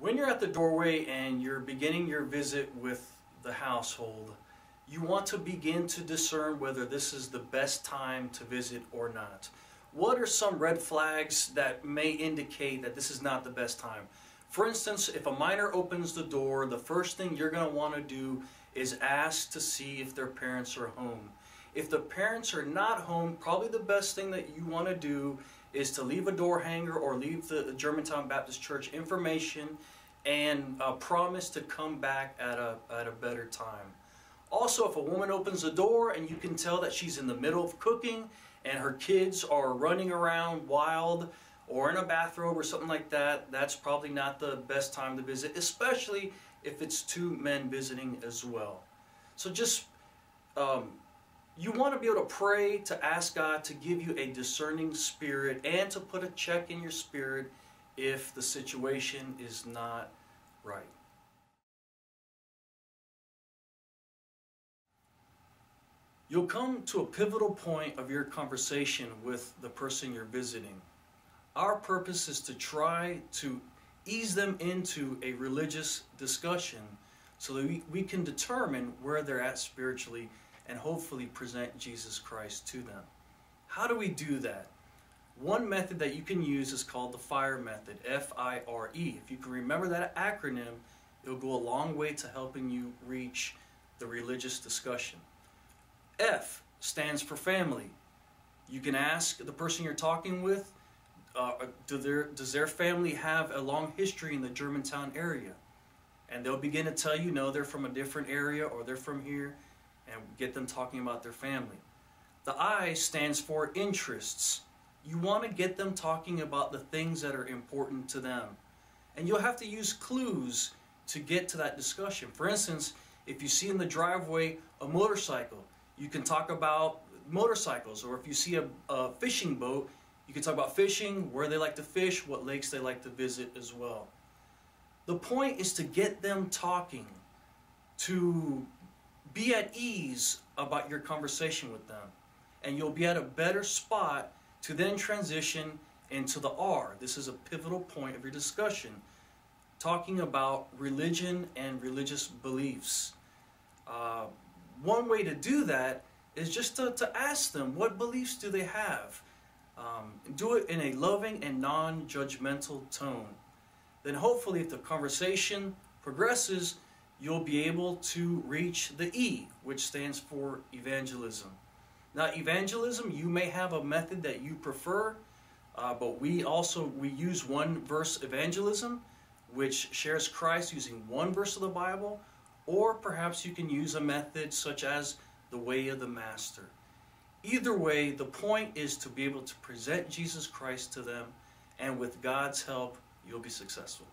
When you're at the doorway and you're beginning your visit with the household, you want to begin to discern whether this is the best time to visit or not. What are some red flags that may indicate that this is not the best time? For instance, if a minor opens the door, the first thing you're going to want to do is ask to see if their parents are home. If the parents are not home, probably the best thing that you want to do is to leave a door hanger or leave the Germantown Baptist Church information and promise to come back at a better time. Also, if a woman opens the door and you can tell that she's in the middle of cooking and her kids are running around wild or in a bathrobe or something like that, that's probably not the best time to visit, especially if it's two men visiting as well. So just, you want to be able to pray, to ask God to give you a discerning spirit and to put a check in your spirit if the situation is not right. You'll come to a pivotal point of your conversation with the person you're visiting. Our purpose is to try to ease them into a religious discussion so that we can determine where they're at spiritually and hopefully present Jesus Christ to them. How do we do that? One method that you can use is called the FIRE method, F-I-R-E. If you can remember that acronym, it'll go a long way to helping you reach the religious discussion. F stands for family. You can ask the person you're talking with, does their family have a long history in the Germantown area? And they'll begin to tell you, no, they're from a different area or they're from here, and get them talking about their family. The I stands for interests. You want to get them talking about the things that are important to them. And you'll have to use clues to get to that discussion. For instance, if you see in the driveway a motorcycle, you can talk about motorcycles. Or if you see a fishing boat, you can talk about fishing, where they like to fish, what lakes they like to visit as well. The point is to get them talking, to be at ease about your conversation with them. And you'll be at a better spot to then transition into the R. This is a pivotal point of your discussion, talking about religion and religious beliefs. One way to do that is just to ask them, what beliefs do they have? Do it in a loving and non-judgmental tone. Then hopefully if the conversation progresses, you'll be able to reach the E, which stands for evangelism. Now, evangelism, you may have a method that you prefer, but we use one verse evangelism, which shares Christ using one verse of the Bible, or perhaps you can use a method such as the way of the Master. Either way, the point is to be able to present Jesus Christ to them, and with God's help, you'll be successful.